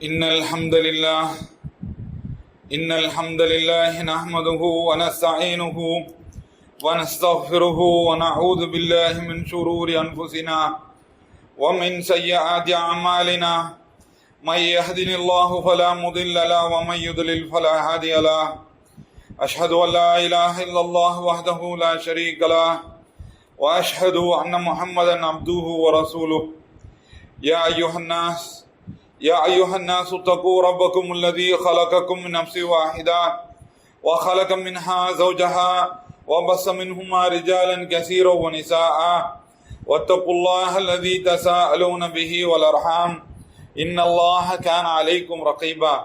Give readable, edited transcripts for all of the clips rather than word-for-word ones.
إن الحمد لله نحمده ونستعينه ونستغفره ونعوذ بالله من شرور أنفسنا ومن سيئات أعمالنا من يهده الله فلا مضل له ومن يضلل فلا هادي له أشهد أن لا إله إلا الله وحده لا شريك له وأشهد أن محمدا عبده ورسوله يا أيها الناس اتقوا ربكم الذي خلقكم من نفس واحدة وخلق منها زوجها وبث منهما رجالا كثيرا ونساء واتقوا الله الذي تساءلون به والأرحام إن الله كان عليكم رقيبا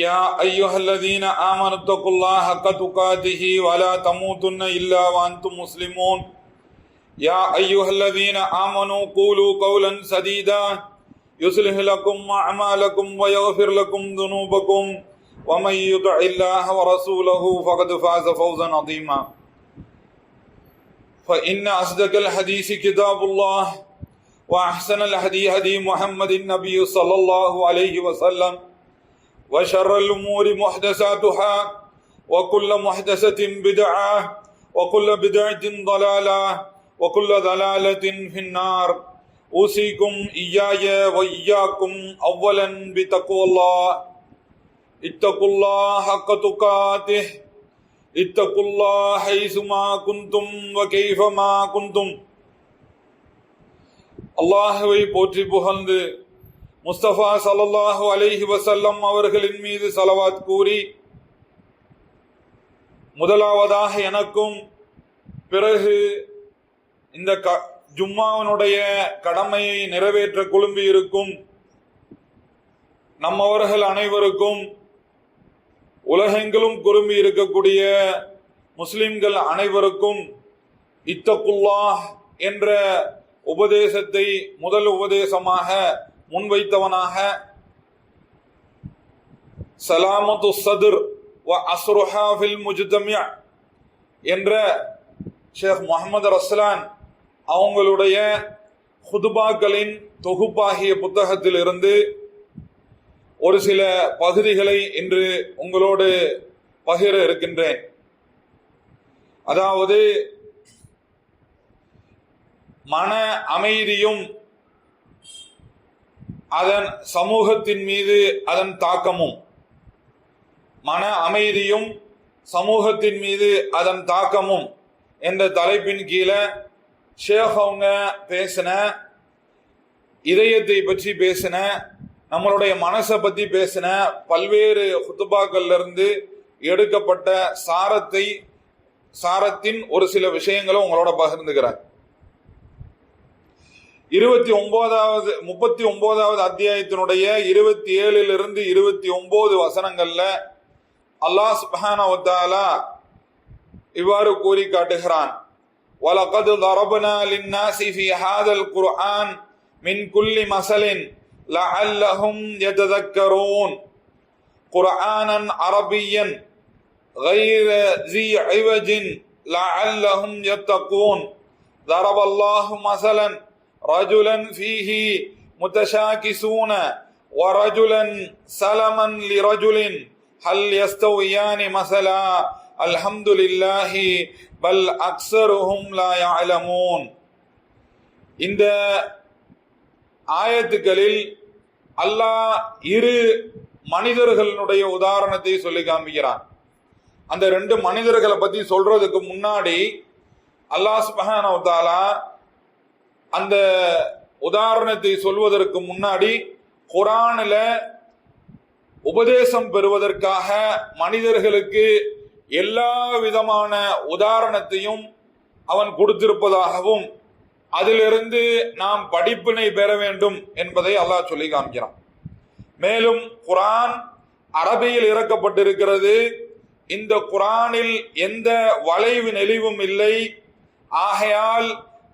يا أيها الذين آمنوا اتقوا الله حق تقاته ولا تموتن إلا وأنتم مسلمون يا أيها الذين آمنوا قولوا قولا سديدا يصلح لكم أعمالكم ويغفر لكم ذنوبكم ومن يطع الله ورسوله فقد فاز فوزا عظيما فإن أصدق الحديث كتاب الله وأحسن الهدي هدي محمد النبي صلى الله عليه وسلم وشر الأمور محدثاتها وكل محدثة بدعة وكل بدعة ضلالة وكل ضلالة في النار أوصيكم إياي وإياكم أولا بتقوى الله اتقوا الله حق تقاته اتقوا الله حيثما كنتم وكيفما كنتم அல்லாஹ்வை போற்றி புகழ்ந்து முஸ்தபா ஸல்லல்லாஹு அலைஹி வஸல்லம் அவர்களின் மீது ஸலவாத் கூறி முதலாவதாக எனக்கும் பிறகு இந்த ஜும்மாவினுடைய கடமையை நிறைவேற்ற குழும்பி இருக்கும் நம்மவர்கள் அனைவருக்கும் உலகெங்கிலும் குழும்பி இருக்கக்கூடிய முஸ்லிம்கள் அனைவருக்கும் இத்தகுல்லாஹ் என்ற உபதேசத்தை முதல் உபதேசமாக முன்வைத்தவனாக சலாமத்து சதுர் வ அஸ்ருஹா ஃபில் முஜ்தமிஅ என்ற ஷேக் முஹம்மது ரஸ்லான் அவங்களுடைய ஹுதுபாக்களின் தொகுப்பாகிய புத்தகத்தில் இருந்து ஒரு சில பகுதிகளை இன்று உங்களோடு பகிர இருக்கின்றேன். அதாவது மன அமைதியும் அதன் சமூகத்தின் மீது அதன் தாக்கமும், மன அமைதியும் சமூகத்தின் மீது அதன் தாக்கமும் என்ற தலைப்பின் கீழே ஷேக் அவங்க பேசின இதயத்தை பற்றி பேசின, நம்மளுடைய மனசை பற்றி பேசின பல்வேறு ஹுதுபாக்கள்ல இருந்து எடுக்கப்பட்ட சாரத்தின் ஒரு சில விஷயங்களும் உங்களோட பகிர்ந்துக்கிறேன். 39வது அத்தியாயத்தினுடைய 27 29 வசனங்கள்ல அல்லாஹ் சுப்ஹானஹு வ தஆலா இவ்வாறு கூறி காட்டுகிறான். وَلَقَدْ ضَرَبْنَا لِلنَّاسِ فِي هَذَا الْقُرْآنِ مِنْ كُلِّ مَثَلٍ لَعَلَّهُمْ يَتَذَكَّرُونَ قُرْآنًا عَرَبِيًّا غَيْرَ ذِي عِوَجٍ لَعَلَّهُمْ يَتَّقُونَ ضَرَبَ اللَّهُ مَثَلًا رَجُلًا فِيهِ مُتَشَاكِسُونَ وَرَجُلًا سَلَمًا لِرَجُلٍ هَلْ يَسْتَوِيَانِ مَثَلًا الْحَمْدُ لِلَّهِ பல் அக்ஸருஹும் லா யஅலமூன். இந்த ஆயத்துக்களில் அல்லாஹ் இரு மனிதர்களுடைய உதாரணத்தை சொல்லி காண்பிக்கிறான். அந்த ரெண்டு மனிதர்களை பத்தி சொல்றதுக்கு முன்னாடி அல்லாஹ் சுப்ஹானஹு வ தஆலா அந்த உதாரணத்தை சொல்வதற்கு முன்னாடி குர்ஆன்ல உபதேசம் பெறுவதற்காக மனிதர்களுக்கு எல்லா விதமான உதாரணத்தையும் அவன் கொடுத்திருப்பதாகவும் அதிலிருந்து நாம் படிப்பினை பெற வேண்டும் என்பதை அல்லாஹ் சொல்லி காண்கிறான். மேலும் குர்ஆன் அரபியில் இறக்கப்பட்டிருக்கிறது. இந்த குர்ஆனில் எந்த வளைவு நெளிவும் இல்லை. ஆகையால்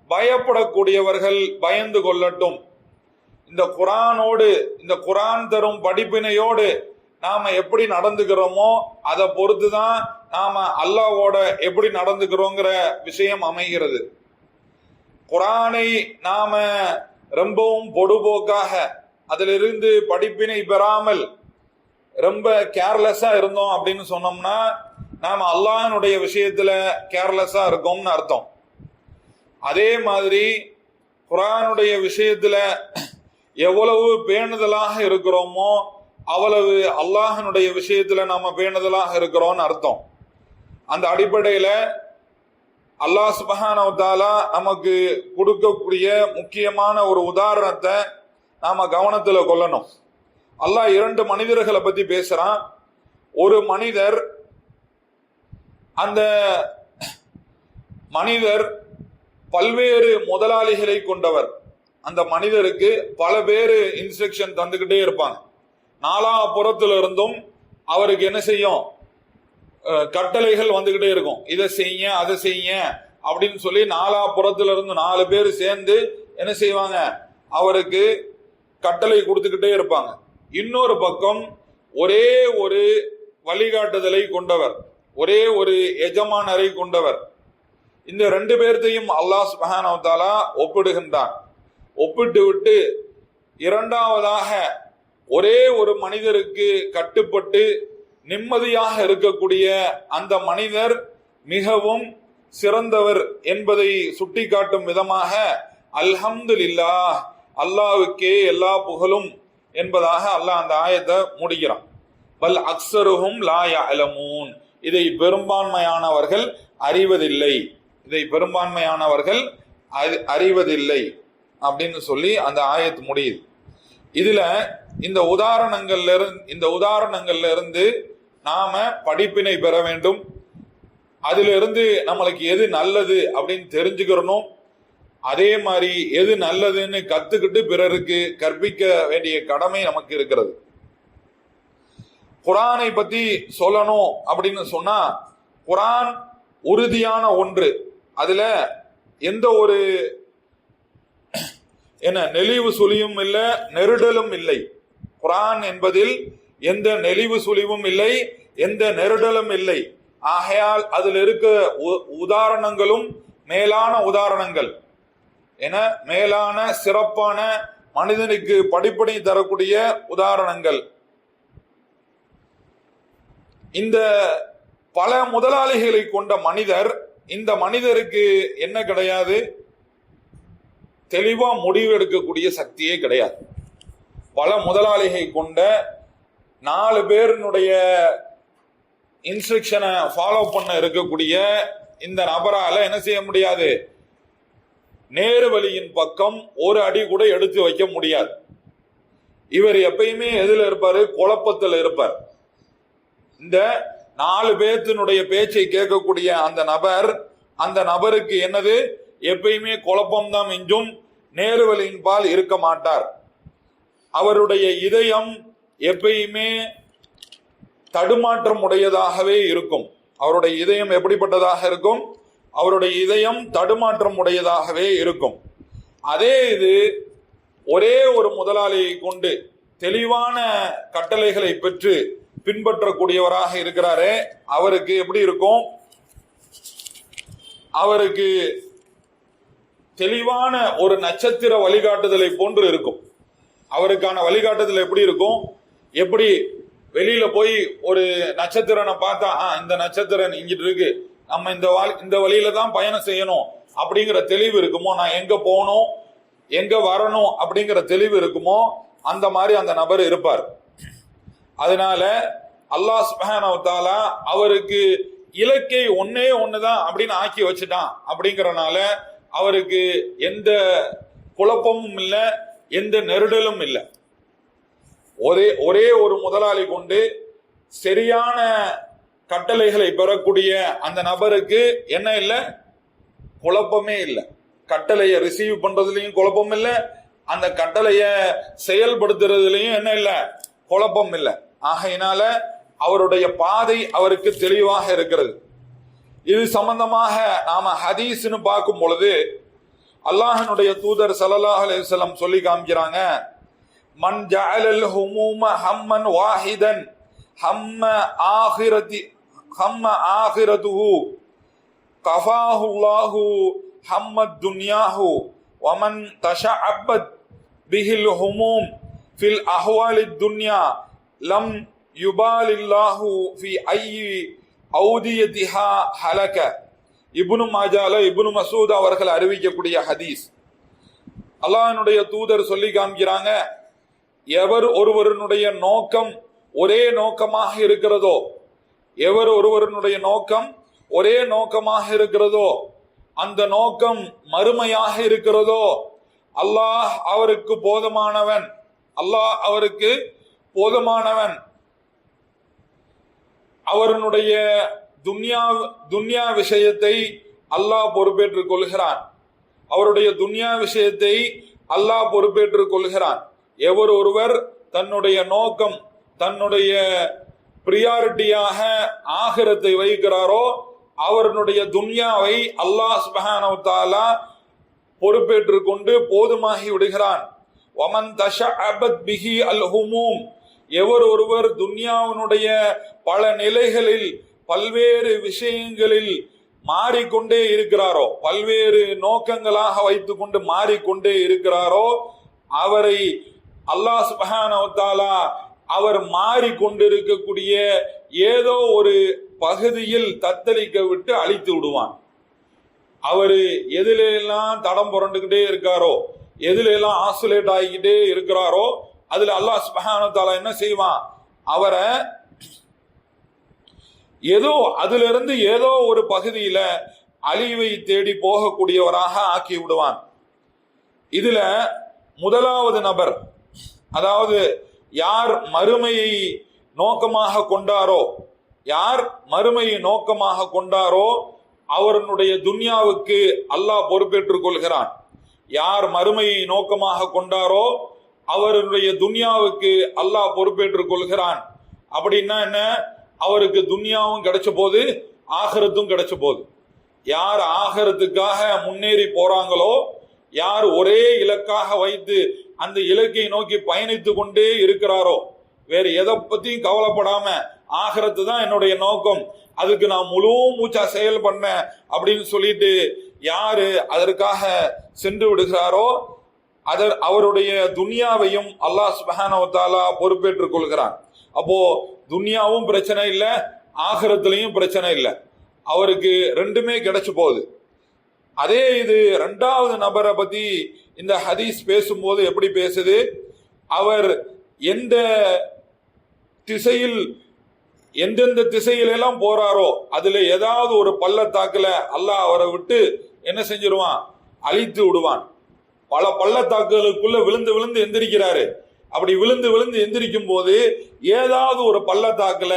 பயப்படக்கூடியவர்கள் பயந்து கொள்ளட்டும். இந்த குர்ஆனோடு, இந்த குர்ஆன் தரும் படிப்பினையோடு நாம எப்படி நடந்துக்கிறோமோ அதை பொறுத்துதான் நாம அல்லாஹ்வோட எப்படி நடந்துக்கிறோங்கிற விஷயம் அமைகிறது. குர்ஆனை நாம ரொம்பவும் பொடுபோக்காக அதிலிருந்து படிப்பினை பெறாமல் ரொம்ப கேர்லெஸ்ஸா இருந்தோம் அப்படின்னு சொன்னோம்னா நாம அல்லாஹ்னுடைய விஷயத்துல கேர்லெஸ்ஸா இருக்கோம்னு அர்த்தம். அதே மாதிரி குர்ஆனுடைய விஷயத்துல எவ்வளவு பேணுதலாக இருக்கிறோமோ அவ்வளவு அல்லாஹ்னுடைய விஷயத்துல நாம பேணுதலாக இருக்கிறோம்னு அர்த்தம். அந்த அடிப்படையில அல்லாஹ் சுப்ஹானஹு வ தஆலா நமக்கு கொடுக்கக்கூடிய முக்கியமான ஒரு உதாரணத்தை நாம கவனத்துல கொள்ளணும். அல்லாஹ் 2 மனிதர்களை பத்தி பேசுறான். ஒரு மனிதர், அந்த மனிதர் பல்வேறு முதலாளிகளை கொண்டவர். அந்த மனிதருக்கு பல பேரு இன்ஸ்ட்ரக்ஷன் தந்துகிட்டே இருப்பாங்க. நாலா புறத்துல இருந்தும் அவருக்கு என்ன செய்யும், கட்டளைகள் வந்துகிட்டே இருக்கும். இதை செய்ய அதை செய்ய அப்படின்னு சொல்லி நாலா புறத்துல இருந்து 4 பேர் சேர்ந்து என்ன செய்வாங்க, அவருக்கு கட்டளை கொடுத்துக்கிட்டே இருப்பாங்க. இன்னொரு பக்கம் ஒரே ஒரு வழிகாட்டுதலை கொண்டவர், ஒரே ஒரு எஜமானரை கொண்டவர். இந்த 2 பேர்த்தையும் அல்லாஹ் சுப்ஹானஹு வ தஆலா ஒப்பிடுகின்றான். ஒப்பிட்டு விட்டு இரண்டாவதாக ஒரே ஒரு மனிதருக்கு கட்டுப்பட்டு நிம்மதியாக இருக்கக்கூடிய அந்த மனிதர் மிகவும் சிறந்தவர் என்பதை சுட்டிக்காட்டும் விதமாக அல்ஹம்துலில்லாஹ், அல்லாஹ்வுக்கே எல்லா புகழும் என்பதாக அல்லாஹ் அந்த ஆயத்தை முடிக்கிறான். பல் அக்ஸருஹும் லா யஅலமூன், இதை பெரும்பான்மையானவர்கள் அறிவதில்லை, இதை பெரும்பான்மையானவர்கள் அறிவதில்லை அப்படின்னு சொல்லி அந்த ஆயத்து முடியுது. இதுல இந்த உதாரணங்கள்ல இருந்து நாம படிப்பினை பெற வேண்டும். அதுல இருந்து நம்மளுக்கு எது நல்லது அப்படின்னு தெரிஞ்சுக்கிறணும். அதே மாதிரி எது நல்லதுன்னு கத்துக்கிட்டு பிறருக்கு கற்பிக்க வேண்டிய கடமை நமக்கு இருக்கிறது. குர்ஆனை பத்தி சொல்லணும் அப்படின்னு சொன்னா, குர்ஆன் உறுதியான ஒன்று. அதுல எந்த ஒரு நெளிவு சுழியும் இல்லை, நெருடலும் இல்லை. குர்ஆன் என்பதில் எந்த நெளிவு சுழிவும் இல்லை, எந்த நெருடலும் இல்லை. ஆகையால் அதில் இருக்க உதாரணங்களும் மேலான உதாரணங்கள், என மேலான சிறப்பான மனிதனுக்கு படிப்பினை தரக்கூடிய உதாரணங்கள். இந்த பல முதலாளிகளை கொண்ட மனிதர், இந்த மனிதருக்கு என்ன கிடையாது, தெளிவா முடிவு எடுக்கக்கூடிய சக்தியே கிடையாது. பல முதலாளிகளை கொண்ட 4 பேருடைய இன்ஸ்ட்ரக்ஷனை ஃபாலோ பண்ண இருக்கக்கூடிய இந்த நபரால என்ன செய்ய முடியாது, நேரு வழியின் பக்கம் ஒரு அடி கூட எடுத்து வைக்க முடியாது. இவர் எப்பயுமே எதுல இருப்பாரு, குழப்பத்தில் இருப்பார். இந்த 4 பேத்தினுடைய பேச்சை கேட்கக்கூடிய அந்த நபருக்கு என்னது, எப்பயுமே குழப்பம்தான் மிஞ்சும், நேருவழியின் பால் இருக்க மாட்டார். அவருடைய இதயம் எப்பயுமே தடுமாற்றம் உடையதாகவே இருக்கும். அவருடைய இதயம் எப்படிப்பட்டதாக இருக்கும், அவருடைய இதயம் தடுமாற்றம் உடையதாகவே இருக்கும். அதே இது ஒரே ஒரு முதலாளியை கொண்டு தெளிவான கட்டளைகளை பெற்று பின்பற்றக்கூடியவராக இருக்கிறாரே, அவருக்கு எப்படி இருக்கும், அவருக்கு தெளிவான ஒரு நட்சத்திர வழிகாட்டுதலை போன்று இருக்கும். அவருக்கான வழிகாட்டுதல் எப்படி இருக்கும், எப்படி வெளியில போய் ஒரு நட்சத்திரனை பார்த்தா இந்த நட்சத்திரம் இங்கிட்டு இருக்கு, நம்ம இந்த வழியில தான் பயணம் செய்யணும் அப்படிங்கிற தெளிவு இருக்குமோ, நான் எங்க போகணும் எங்க வரணும் அப்படிங்கிற தெளிவு இருக்குமோ, அந்த மாதிரி அந்த நபர் இருப்பார். அதனால அல்லாஹ் சுப்ஹானஹு வ தஆலா அவருக்கு இலக்கை ஒண்ணுதான் அப்படின்னு ஆக்கி வச்சுட்டான். அப்படிங்கறனால அவருக்கு எந்த குழப்பமும் இல்லை, எந்த நெருடலும் இல்லை. ஒரே ஒரு முதலாளி கொண்டு சரியான கட்டளைகளை பெறக்கூடிய அந்த நபருக்கு என்ன இல்லை, குழப்பமே இல்லை. கட்டளையை ரிசீவ் பண்றதுலயும் குழப்பம் இல்லை, அந்த கட்டளையை செயல்படுத்துறதுலயும் என்ன இல்லை, குழப்பம் இல்லை. ஆகையினால அவருடைய பாதை அவருக்கு தெளிவாக இருக்கிறது. இது சம்பந்தமாக நாம ஹதீஸ்னு பார்க்கும் பொழுது அல்லாஹ்வுடைய தூதர் ஸல்லல்லாஹு அலைஹி வஸல்லம் சொல்லி காமிக்கிறாங்க, மன் ஜஅலல் ஹுமூம ஹம்மன் வாஹிதன் ஹம்ம ஆகிரதுஹு கஃபாஹுல்லாஹு ஹம்மத் துன்யாஹு வமன் தஷஅப்பத் பிஹில் ஹுமூம் ஃபில் அஹ்வாலித் துன்யா லம் யுபாலில்லாஹு ஃபி ஐயி ஔதியதிஹா ஹலக. இப்னு மாஜால இப்னு மசூத் அவர்கள் அறிவிக்கக்கூடிய ஹதீஸ். அல்லாஹ்வுடைய தூதர் சொல்லி காமிக்கிறாங்க, எவர் ஒருவருடைய நோக்கம் ஒரே நோக்கமாக இருக்கிறதோ, எவர் ஒருவருடைய நோக்கம் ஒரே நோக்கமாக இருக்கிறதோ, அந்த நோக்கம் மறுமையாக இருக்கிறதோ, அல்லாஹ் அவருக்கு போதுமானவன், அல்லாஹ் அவருக்கு போதுமானவன். அவருடைய துன்யா விஷயத்தை அல்லாஹ் பொறுப்பேற்றுக் கொள்கிறான். அவருடைய துன்யா விஷயத்தை அல்லாஹ் பொறுப்பேற்றுக் கொள்கிறான். எவர் ஒருவர் தன்னுடைய நோக்கம், தன்னுடைய பிரியாரிட்டியாக ஆகிரத்தை வைக்கிறாரோ, அவருடைய துன்யாவை அல்லாஹ் சுப்ஹானஹு வ தஆலா பொறுப்பேற்றுக் கொண்டு போதுமாகி விடுகிறான். வமன் தஷஅபத் பிஹி அல் ஹுமூம், எவர் ஒருவர் துன்யாவினுடைய பல நிலைகளில் பல்வேறு விஷயங்களில் மாறிக்கொண்டே இருக்கிறாரோ, பல்வேறு நோக்கங்களாக வைத்துக் கொண்டு மாறிக்கொண்டே இருக்கிறாரோ, அவரை அல்லாஹ் சுப்ஹானஹு வ தஆலா அவர் மாறிக்கொண்டிருக்கக்கூடிய ஏதோ ஒரு பகுதியில் தத்தளிக்க விட்டு அழித்து விடுவான். அவரு எதிலெல்லாம் தடம் புரண்டுகிட்டே இருக்காரோ, எதிலெல்லாம் ஆசுலேட் ஆகிக்கிட்டே இருக்கிறாரோ, அதுல அல்லாஹ் சுப்ஹானஹு வ தஆலா என்ன செய்வான், அவரை ஏதோ அதிலிருந்து ஏதோ ஒரு பகுதியில அழிவை தேடி போகக்கூடியவராக ஆக்கி விடுவான். இதுல முதலாவது நபர், அதாவது யார் மறுமையை நோக்கமாக கொண்டாரோ, யார் மறுமையை நோக்கமாக கொண்டாரோ அவருடைய துன்யாவுக்கு அல்லாஹ் பொறுப்பேற்றுக் கொள்கிறான். யார் மறுமையை நோக்கமாக கொண்டாரோ அவருடைய துன்யாவுக்கு அல்லாஹ் பொறுப்பேற்றுக் கொள்கிறான். அப்படின்னா என்ன, அவருக்கு துன்யாவும் கிடைச்ச போது ஆகிரத்தும் கிடைச்ச போது. யார் ஆகிரத்துக்காக முன்னேறி போறாங்களோ, யார் ஒரே இலக்காக வைத்து அந்த இலக்கை நோக்கி பயணித்து கொண்டே இருக்கிறாரோ, வேற எதை பத்தியும் கவலைப்படாம ஆகிரத்து தான் என்னுடைய நோக்கம், அதுக்கு நான் முழு மூச்சா செயல் பண்ண அப்படின்னு சொல்லிட்டு யாரு அதற்காக சென்று விடுகிறாரோ அவருடைய துன்யாவையும் அல்லாஹ் சுப்ஹானஹு வ தஆலா பொறுப்பேற்றுக் கொள்கிறான். அப்போ துன்யாவும் பிரச்சனை இல்லை, ஆகிரத்திலையும் பிரச்சனை இல்லை, அவருக்கு ரெண்டுமே கிடைச்சு போகுது. அதே இது இரண்டாவது நபரை பத்தி இந்த ஹதீஸ் பேசும்போது எப்படி பேசுது, அவர் எந்த திசையில் எந்தெந்த திசையிலெல்லாம் போறாரோ அதுல ஏதாவது ஒரு பள்ளத்தாக்குல அல்லாஹ் அவரை விட்டு என்ன செஞ்சிருவான், அழித்து விடுவான். பல பள்ளத்தாக்குகளுக்குள்ள விழுந்து விழுந்து எந்திரிக்கிறாரு. அப்படி விழுந்து விழுந்து எந்திரிக்கும் போது ஏதாவது ஒரு பள்ளத்தாக்குல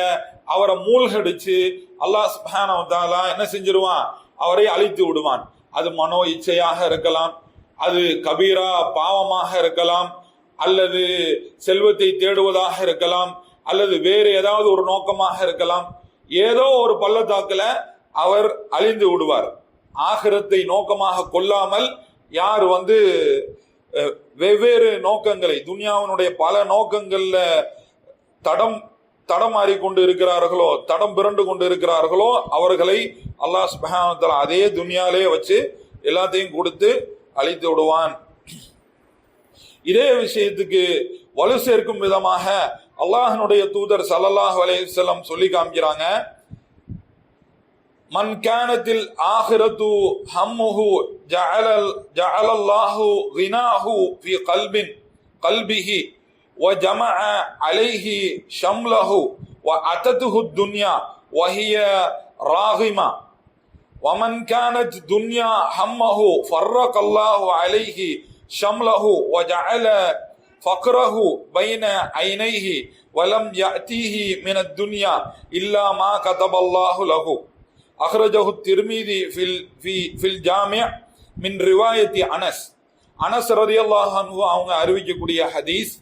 அவரை மூழ்கடிச்சு அல்லாஹ் சுப்ஹானஹு வ தஆலா என்ன செஞ்சிருவான், அவரை அழித்து விடுவான். அது மனோ இச்சையாக இருக்கலாம், அது கபீரா பாவமாக இருக்கலாம், அல்லது செல்வத்தை தேடுவதாக இருக்கலாம், அல்லது வேறு ஏதாவது ஒரு நோக்கமாக இருக்கலாம். ஏதோ ஒரு பள்ளத்தாக்குல அவர் அழிந்து விடுவார். ஆகிரத்தை நோக்கமாக கொள்ளாமல் யார் வெவ்வேறு நோக்கங்களை, துன்யாவினுடைய பல நோக்கங்கள்ல தடமாறி கொண்டு இருக்கிறார்களோ, தடம் பிறண்டு கொண்டு இருக்கிறார்களோ, அவர்களை அல்லாஹ் சுப்ஹானஹு வ தஆலா அதே துன்யாலே வச்சு எல்லாத்தையும் கொடுத்து அழித்து விடுவான். இதே விஷயத்துக்கு வலு சேர்க்கும் விதமாக அல்லாஹ்வுடைய தூதர் ஸல்லல்லாஹு அலைஹி வஸல்லம் சொல்லி காமிக்கிறாங்க, மன் கானத்தில் ஆகிரத்து ஹம்முஹு ஜஅலல்லாஹு கினாஹு ஃபீ கல்பிஹி வ ஜமஅ அலைஹி ஷம்லஹு வ அத்ததுஹு துன்யா வ ஹிய ராகிமா வமன் கானத் துன்யா ஹம்மஹு ஃபர்ரகல்லாஹு அலைஹி ஷம்லஹு வ ஜஅல ஃபக்ரஹு பைன ஐனைஹி வலம் யஅதீஹி மினத் துன்யா இல்லா மா கதபல்லாஹு லஹு. அஹ்ரஜஹு திர்மிதி ஃபில் ஜாமி' மின் ரிவாயத்தி அனஸ் ரலியல்லாஹு அன்ஹு அவங்க அறிவிக்கக்கூடிய ஹதீஸ்.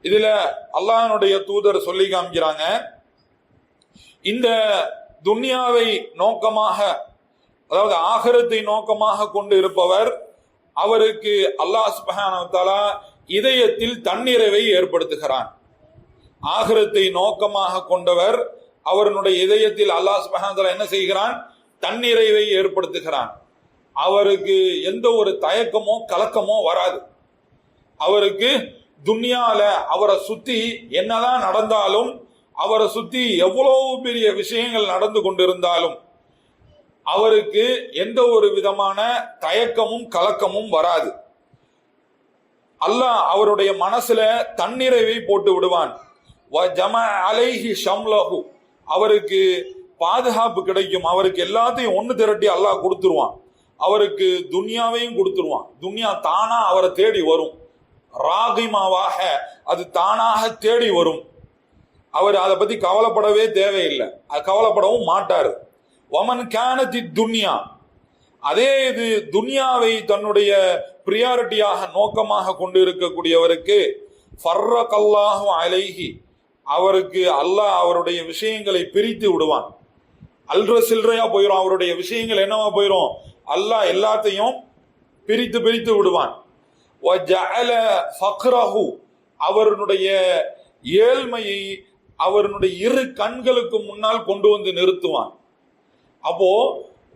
இதுல அல்லாஹ்வுடைய தூதர் சொல்லி காமிக்கிறாங்க, இந்த துன்யாவை நோக்கமாக, அதாவது ஆகிரத்தை நோக்கமாக கொண்டு இருப்பவர், அவருக்கு அல்லாஹ் சுப்ஹானஹு வ தஆலா இதயத்தில் தன்னிறைவை ஏற்படுத்துகிறான். ஆகிரத்தை நோக்கமாக கொண்டவர், அவருடைய இதயத்தில் அல்லாஹ் சுப்ஹானஹு வ தஆலா என்ன செய்கிறான், தன்னிறைவை ஏற்படுத்துகிறான். அவருக்கு எந்த ஒரு தயக்கமோ கலக்கமோ வராது. அவருக்கு துன்யால அவரை சுத்தி என்னதான் நடந்தாலும், அவரை சுத்தி எவ்வளவு பெரிய விஷயங்கள் நடந்து கொண்டிருந்தாலும் அவருக்கு எந்த ஒரு விதமான தயக்கமும் கலக்கமும் வராது. அல்லாஹ் அவருடைய மனசுல தன்னிறைவை போட்டு விடுவான். அவருக்கு பாதுகாப்பு கிடைக்கும். அவருக்கு எல்லாத்தையும் ஒண்ணு திரட்டி அல்லாஹ் கொடுத்துருவான். அவருக்கு துன்யாவையும் கொடுத்துருவான். துன்யா தானா அவரை தேடி வரும். ராகிமாவாக அது தானாக தேடி வரும். அவர் அதை பத்தி கவலைப்படவே தேவையில்லை, அது கவலைப்படவும் மாட்டாரு. வமன் கானத்தி துன்யா, அதே இது துன்யாவை தன்னுடைய பிரியாரிட்டியாக நோக்கமாக கொண்டு இருக்கக்கூடியவருக்கு ஃபர்ரகல்லாஹு அலைஹி, அவருக்கு அல்லாஹ் அவருடைய விஷயங்களை பிரித்து விடுவான். அல்ற சில்றையா போயிடும். அவருடைய விஷயங்கள் என்னவா போயிடும்? அல்லாஹ் எல்லாத்தையும் பிரித்து பிரித்து விடுவான். வஜஅல ஃபக்ரஹு, அவருடைய ஏழ்மையை அவருடைய இரு கண்களுக்கு முன்னால் கொண்டு வந்து நிறுத்துவான். அப்போ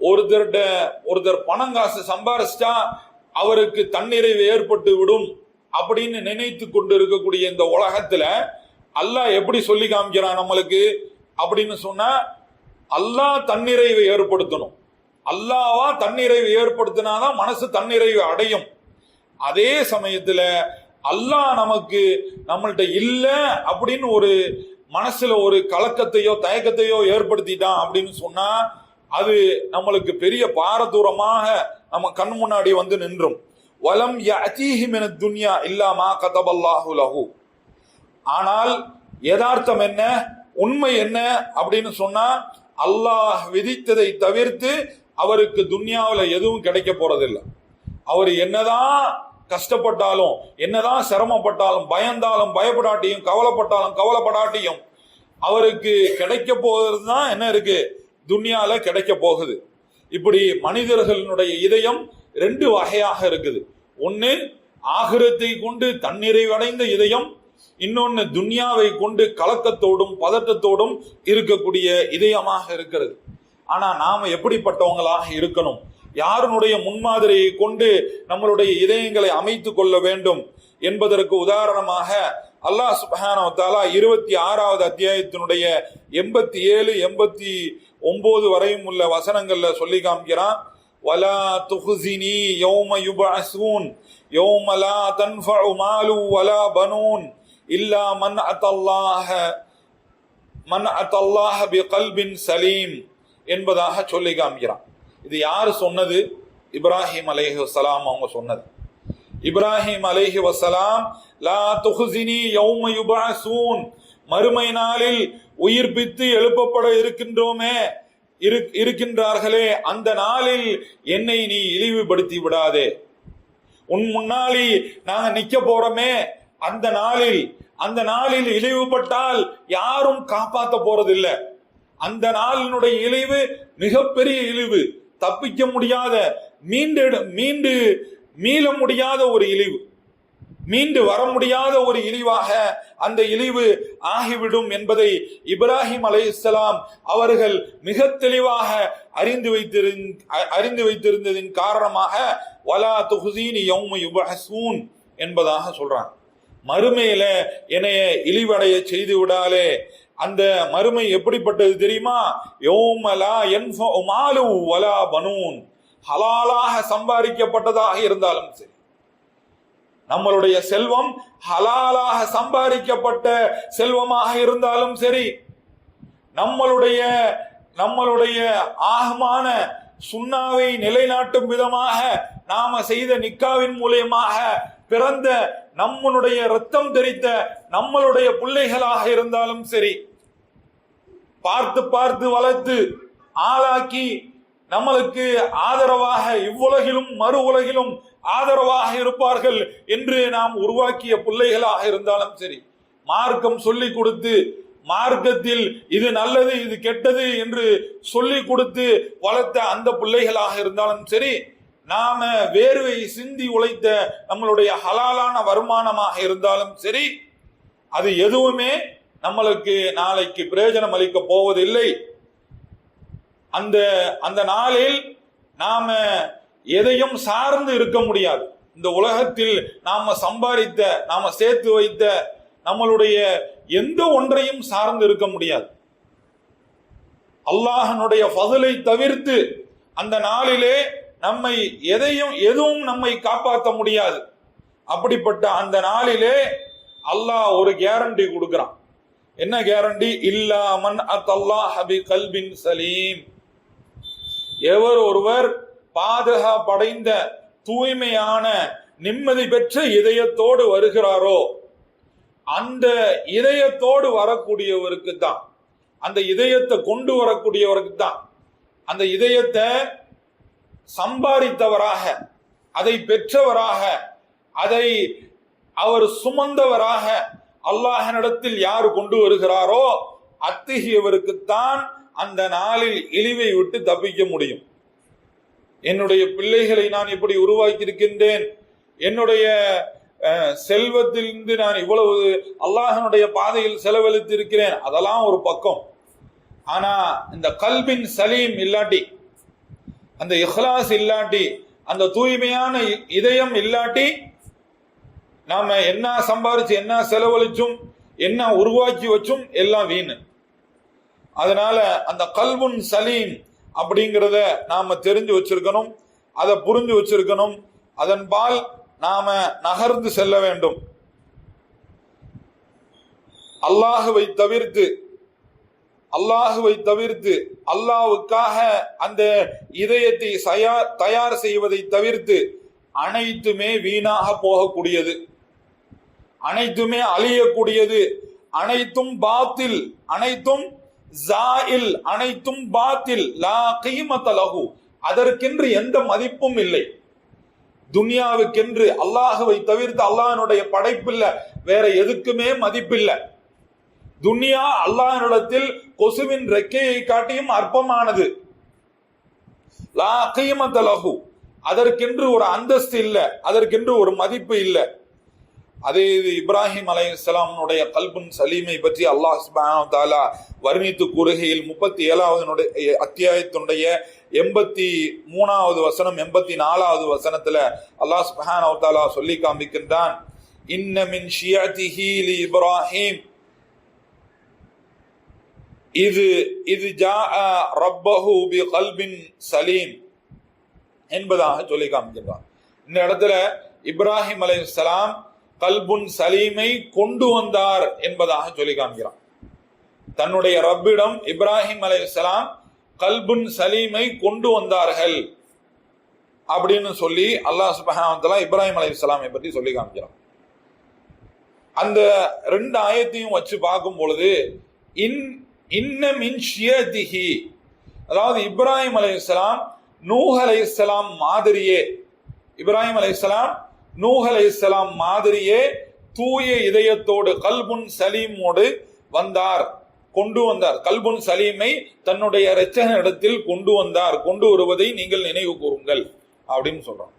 ஒருத்தர் பணம் காசு சம்பாரிச்சா அவருக்கு தன்னிறைவு ஏற்பட்டு விடும் அப்படின்னு நினைத்து கொண்டு இருக்கக்கூடிய இந்த உலகத்துல அல்லாஹ் எப்படி சொல்லி காமிக்கிறான் நம்மளுக்கு அப்படின்னு சொன்னா, அல்லாஹ் தன்னிறைவை ஏற்படுத்தணும். அல்லாஹ்வா தன்னிறைவு ஏற்படுத்தினாதான் மனசு தன்னிறைவு அடையும். அதே சமயத்துல அல்லாஹ் நம்மள்ட்ட இல்ல அப்படின்னு ஒரு மனசுல ஒரு கலக்கத்தையோ தயக்கத்தையோ ஏற்படுத்திட்டான் அப்படின்னு சொன்னா அது நம்மளுக்கு பெரிய பாரதூரமாக நம்ம கண் முன்னாடி வந்து நின்றும். வலம் யஅதீஹி மினத் துன்யா இல்லா மா கதபல்லாஹு லஹு. ஆனால் யதார்த்தம் என்ன, உண்மை என்ன அப்படின்னு சொன்னா, அல்லாஹ் விதித்ததை தவிர்த்து அவருக்கு துன்யாவில் எதுவும் கிடைக்க போறதில்லை. அவர் என்னதான் கஷ்டப்பட்டாலும், என்னதான் சிரமப்பட்டாலும், பயந்தாலும் பயப்படாட்டியும், கவலைப்பட்டாலும் கவலைப்படாட்டியும் அவருக்கு கிடைக்க போகிறது தான் என்ன இருக்கு, துன்யால கிடைக்க போகுது. இப்படி மனிதர்களுடைய இதயம் ரெண்டு வகையாக இருக்குது. ஒன்னு ஆகிரத்தை கொண்டு தன்னிறைவடைந்த இதயம், இன்னொன்னு துன்யாவை கொண்டு கலக்கத்தோடும் பதட்டத்தோடும் இருக்கக்கூடிய இதயமாக இருக்கிறது. ஆனா நாம எப்படிப்பட்டவங்களாக இருக்கணும், யாருடைய முன்மாதிரியை கொண்டு நம்மளுடைய இதயங்களை அமைத்துக் கொள்ள வேண்டும் என்பதற்கு உதாரணமாக அல்லாஹ் சுப்ஹானஹு வ தஆலா 26வது அத்தியாயத்தினுடைய 87, 89 வரையும் உள்ள வசனங்கள்ல சொல்லி காமிக்கிறான். வலா துஹ்ஸினி யௌம யுபஅஸூன் யௌம லா தன்ஃபஉ மாலு வலா பனூன் இல்லா மன் அத்தல்லாஹ பிகல்பின் சலீம் என்பதாக சொல்லி காமிக்கிறான். இது யாரு சொன்னது? இப்ராஹிம் அலைஹிஸ்ஸலாம் அவங்க சொன்னது. இப்ராஹிம் அலைஹிஸ்ஸலாம் லா துஹ்ஸினி யௌம யுபஅஸூன், மறுமை நாளில் உயிர்ப்பித்து எழுப்பப்பட இருக்கின்றார்களே அந்த நாளில் என்னை நீ இழிவுபடுத்தி விடாதே. உன் முன்னாடி நாங்க நிக்க போறோமே அந்த நாளில் இழிவுபட்டால் யாரும் காப்பாற்ற போறதில்லை. அந்த நாளினுடைய இழிவு மிகப்பெரிய இழிவு, தப்பிக்க முடியாத, மீள முடியாத ஒரு இழிவு, மீண்டு வர முடியாத ஒரு இழிவாக அந்த இழிவு ஆகிவிடும் என்பதை இப்ராஹிம் அலைஹிஸ்ஸலாம் அவர்கள் மிக தெளிவாக அறிந்து வைத்திருந்ததின் காரணமாக வலா துஹ்ஸீனி யௌம யுபஅஸூன் என்பதாக சொல்றாங்க. மறுமையில என்னைய இழிவடைய செய்து விடாலே. அந்த மறுமை எப்படிப்பட்டது தெரியுமா? யௌம லா யன்ஃபஉ மாலு வலா பனூன், ஹலாலாக சம்பாதிக்கப்பட்டதாக இருந்தாலும் சரி, நம்மளுடைய செல்வம் ஹலாலாக சம்பாதிக்கப்பட்ட செல்வமாக இருந்தாலும் சரி, நம்மளுடைய ஆகமான சுன்னாவை நிலைநாட்டும் விதமாக நாம செய்த நிக்காவின் மூலியமாக பிறந்த நம்மளுடைய ரத்தம் தெரித்த நம்மளுடைய பிள்ளைகளாக இருந்தாலும் சரி, பார்த்து பார்த்து வளர்த்து ஆளாக்கி நம்மளுக்கு ஆதரவாக இவ்வுலகிலும் மறு உலகிலும் ஆதரவாக இருப்பார்கள் என்று நாம் உருவாக்கிய பிள்ளைகளாக இருந்தாலும் சரி, மார்க்கம் சொல்லி கொடுத்து மார்க்கத்தில் இது நல்லது இது கெட்டது என்று சொல்லி கொடுத்து வளர்த்த அந்த பிள்ளைகளாக இருந்தாலும் சரி, நாம வேர்வை சிந்தி உழைத்த நம்மளுடைய ஹலாலான வருமானமாக இருந்தாலும் சரி, அது எதுவுமே நம்மளுக்கு நாளைக்கு பிரயோஜனம் அளிக்க போவதில்லை. அந்த நாளில் நாம எதையும் சார்ந்து இருக்க முடியாது. இந்த உலகத்தில் நாம சம்பாதித்த, நாம சேர்த்து வைத்த நம்மளுடைய எந்த ஒன்றையும் சார்ந்து இருக்க முடியாது. அல்லாஹ்வுடைய ஃபضலை தவிர்த்து அந்த நாளிலே நம்மை எதுவும் நம்மை காப்பாற்ற முடியாது. அப்படிப்பட்ட அந்த நாளிலே அல்லாஹ் ஒரு கேரண்டி கொடுக்கிறான். என்ன கேரண்டி? இல்லா மன் அத்தல்லாஹ பிகல்பின் சலீம். எவர் ஒருவர் பாதுகாப்படைந்த தூய்மையான நிம்மதி பெற்ற இதயத்தோடு வருகிறாரோ, அந்த இதயத்தோடு வரக்கூடியவருக்கு தான், அந்த இதயத்தை கொண்டு வரக்கூடியவருக்கு தான், அந்த இதயத்தை சம்பாதித்தவராக, அதை பெற்றவராக, அதை அவர் சுமந்தவராக அல்லாஹ்விடத்தில் யார் கொண்டு வருகிறாரோ அத்தகையவருக்குத்தான் அந்த நாளில் இழிவை விட்டு தப்பிக்க முடியும். என்னுடைய பிள்ளைகளை நான் இப்படி உருவாக்கி இருக்கின்றேன், என்னுடைய செல்வத்திலிருந்து நான் இவ்வளவு அல்லாஹ்வுடைய பாதையில் செலவழித்து இருக்கிறேன், அதெல்லாம் ஒரு பக்கம். ஆனா இந்த கல்பின் சலீம் இல்லாட்டி, அந்த இஹ்லாஸ் இல்லாட்டி, அந்த தூய்மையான இதயம் இல்லாட்டி, நாம என்ன சம்பாரிச்சு என்ன செலவழிச்சும் என்ன உருவாக்கி வச்சும் எல்லாம் வீணு. அதனால அந்த கல்புன் சலீம் அப்படிங்கிறத நாம தெரிஞ்சு வச்சிருக்கணும், அதை புரிஞ்சு வச்சிருக்கணும். அதன்பால் நாம நகர்ந்து செல்ல வேண்டும். அல்லாஹுவை தவிர்த்து அல்லாஹ்வுக்காக அந்த இதயத்தை தயார் செய்வதை தவிர்த்து அனைத்துமே வீணாக போகக்கூடியது, அனைத்துமே அழியக்கூடியது, அனைத்தும் பாத்தில், அனைத்தும் ஜாயில், அனைத்தும் பாத்தில். லா கீமத லஹு, அதற்கென்று எந்த மதிப்பும் இல்லை. துனியாவுக்கென்று அல்லாஹுவை தவிர்த்து அல்லாஹ்வுடைய படைப்பில்லை, வேற எதுக்குமே மதிப்பில்லை. துனியா அல்லாஹ்விடத்தில் கொசுவின் ரெக்கையை காட்டியும் அற்பமானது. லா கீமத லஹு, அதற்கென்று ஒரு அந்தஸ்து இல்லை, அதற்கென்று ஒரு மதிப்பு இல்லை. அதே இப்ராஹிம் அலைஹிஸ்ஸலாமுடைய கல்புன் சலீமை பற்றி அல்லாஹ் சுப்ஹானஹு வ தஆலா வர்ணித்து கூறுகையில் 37வது அத்தியாயத்தினுடைய 83வது வசனம் 84வது வசனத்துல அல்லாஹ் சுப்ஹானஹு வ தஆலா சொல்லி காண்பிக்கின்றான், இன்ன மின் ஷியதிஹி லி இப்ராஹிம் இது ஜாஅ ரப்பஹு பிகல்பின் சலீம் என்பதாக சொல்லி காண்பிக்கின்றான். இந்த இடத்துல இப்ராஹிம் அலைஹிஸ்ஸலாம் கல்புன் சலீமை கொண்டு வந்தார் என்பதாக சொல்லி காண்கிறான். தன்னுடைய ரப்பிடம் இப்ராஹிம் அலைஹிஸ்ஸலாம் கல்புன் சலீமை கொண்டு வந்தார்கள் அப்படின்னு சொல்லி அல்லாஹ் சுப்ஹானஹு வ தஆலா இப்ராஹிம் அலைஹிஸ்ஸலாமை பற்றி சொல்லி காண்கிறான். அந்த 2 ஆயத்தையும் வச்சு பார்க்கும் பொழுது இன்ன மின் ஷியதிஹி, அதாவது இப்ராஹிம் அலைஹிஸ்ஸலாம் நூஹ் அலைஹிஸ்ஸலாம் மாதிரியே, இப்ராஹிம் அலைஹிஸ்ஸலாம் நூஹ் அலைஹிஸ்ஸலாம் மாதிரியே தூய இதயத்தோடு கல்புன் சலீமோடு கொண்டு வந்தார். கல்புன் சலீமை தன்னுடைய இரட்சகனிடத்தில் கொண்டு வந்தார். கொண்டு வருவதை நீங்கள் நினைவு கூறுங்கள் அப்படின்னு சொல்றாங்க.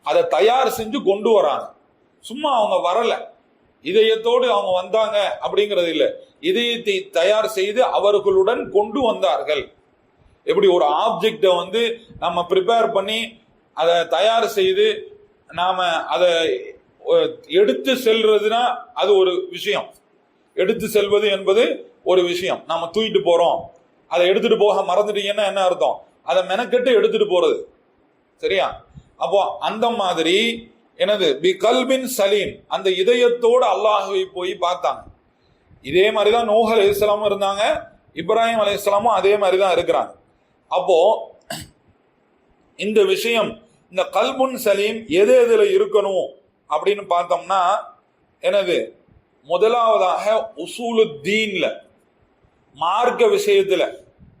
அதை தயார் செஞ்சு கொண்டு வராங்க. சும்மா அவங்க வரல, இதயத்தோடு அவங்க வந்தாங்க அப்படிங்கிறது இல்லை, இதயத்தை தயார் செய்து அவர்களுடன் கொண்டு வந்தார்கள். எப்படி ஒரு ஆப்ஜெக்டை நம்ம ப்ரிப்பேர் பண்ணி அதை தயார் செய்து நாம அதை எடுத்து செல்றதுனா அது ஒரு விஷயம். எடுத்து செல்வது என்பது ஒரு விஷயம். நாம தூக்கிட்டு போறோம், அதை எடுத்துட்டு போக மறந்துட்டீங்கன்னா என்ன அர்த்தம்? அதை மெனக்கெட்டு எடுத்துட்டு போறது, சரியா? அப்போ அந்த மாதிரி பி கல்பின் சலீம், அந்த இதயத்தோடு அல்லாஹுவை போய் பார்த்தாங்க. இதே மாதிரிதான் நூஹ் அலைஹிஸ்ஸலாமும் இருந்தாங்க, இப்ராஹிம் அலைஹிஸ்ஸலாமும் அதே மாதிரிதான் இருக்கிறாங்க. அப்போ இந்த விஷயம், இந்த கல்புன் சலீம் எதுல இருக்கணும் அப்படின்னு பார்த்தோம்னா முதலாவதாக உசூலுத்தீன்ல, மார்க்க விஷயத்துல,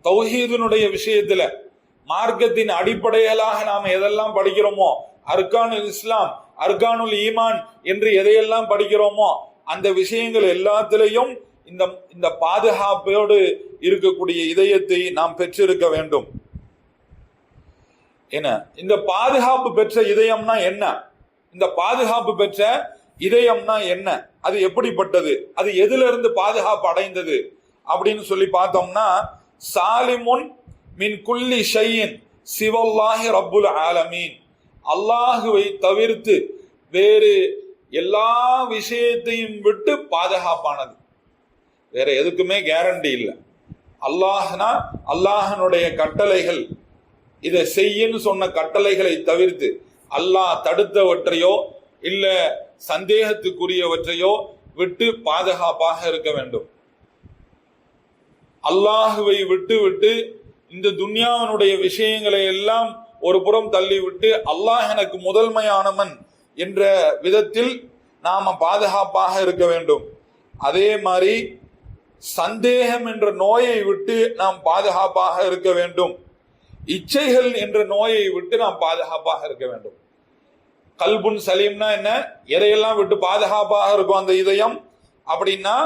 தௌஹீதினுடைய விஷயத்துல, மார்க்கத்தின் அடிப்படைகளாக நாம எதெல்லாம் படிக்கிறோமோ, அர்கானுல் இஸ்லாம், அர்கானுல் ஈமான் என்று எதையெல்லாம் படிக்கிறோமோ அந்த விஷயங்கள் எல்லாத்திலையும் இந்த பாதுகாப்போடு இருக்கக்கூடிய இதயத்தை நாம் பெற்றிருக்க வேண்டும். இந்த பாதுகாப்பு பெற்ற இதயம்னா என்ன? இந்த பாதுகாப்பு பெற்ற இதயம்னா என்ன? அது எப்படிப்பட்டது? அது எதுல இருந்து பாதுகாப்பு அடைந்தது அப்படின்னு சொல்லி பார்த்தோம்னா, சாலிமுன் மின் குல்லி ஷையின் சிவல்லாஹி ரப்புல் ஆலமீன், அல்லாஹுவை தவிர்த்து வேறு எல்லா விஷயத்தையும் விட்டு பாதுகாப்பானது. வேற எதுக்குமே கேரண்டி இல்லை. அல்லாஹ்னா அல்லாஹனுடைய கட்டளைகள், இதை செய்யன்னு சொன்ன கட்டளைகளை தவிர்த்து அல்லாஹ் தடுத்தவற்றையோ இல்ல சந்தேகத்துக்குரியவற்றையோ விட்டு பாதுகாப்பாக இருக்க வேண்டும். அல்லாஹுவை விட்டு விட்டு இந்த துன்யாவினுடைய விஷயங்களை எல்லாம் ஒரு புறம் தள்ளிவிட்டு அல்லாஹ் எனக்கு முதன்மையானவன் என்ற விதத்தில் நாம பாதுகாப்பாக இருக்க வேண்டும். அதே மாதிரி சந்தேகம் என்ற நோயை விட்டு நாம் பாதுகாப்பாக இருக்க வேண்டும். இச்சைகள் என்ற நோயை விட்டு நாம் பாதுகாப்பாக இருக்க வேண்டும். கல்புன் சலீம்னா என்ன? எதையெல்லாம் விட்டு பாதுகாப்பாக இருக்கும் அந்த இதயம் அப்படின்னா,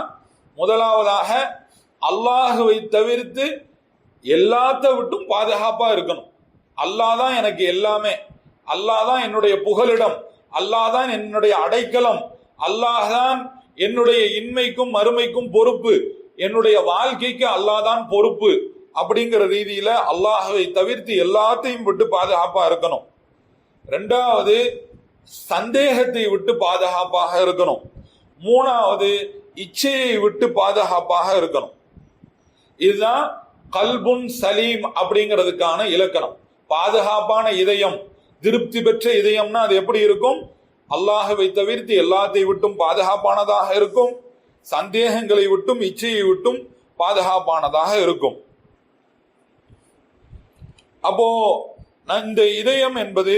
முதலாவதாக அல்லாஹுவை தவிர்த்து எல்லாத்த விட்டும் பாதுகாப்பா இருக்கணும். அல்லாஹ் தான் எனக்கு எல்லாமே, அல்லாஹ் தான் என்னுடைய புகலிடம், அல்லாஹ் தான் என்னுடைய அடைக்கலம், அல்லாஹ் தான் என்னுடைய இன்மைக்கும் மறுமைக்கும் பொறுப்பு, என்னுடைய வாழ்க்கைக்கு அல்லாஹ் தான் பொறுப்பு அப்படிங்கிற ரீதியில அல்லாஹுவை தவிர்த்து எல்லாத்தையும் விட்டு பாதுகாப்பா இருக்கணும். ரெண்டாவது சந்தேகத்தை விட்டு பாதுகாப்பாக இருக்கணும். மூணாவது இச்சையை விட்டு பாதுகாப்பாக இருக்கணும். இதுதான் கல்புன் சலீம் அப்படிங்கிறதுக்கான இலக்கணம். பாதுகாப்பான இதயம், திருப்தி பெற்ற இதயம்னா அது எப்படி இருக்கும்? அல்லாஹுவை தவிர்த்து எல்லாத்தை விட்டும் பாதுகாப்பானதாக இருக்கும். சந்தேகங்களை விட்டும் இச்சையை விட்டும் பாதுகாப்பானதாக இருக்கும். அப்போ இந்த இதயம் என்பது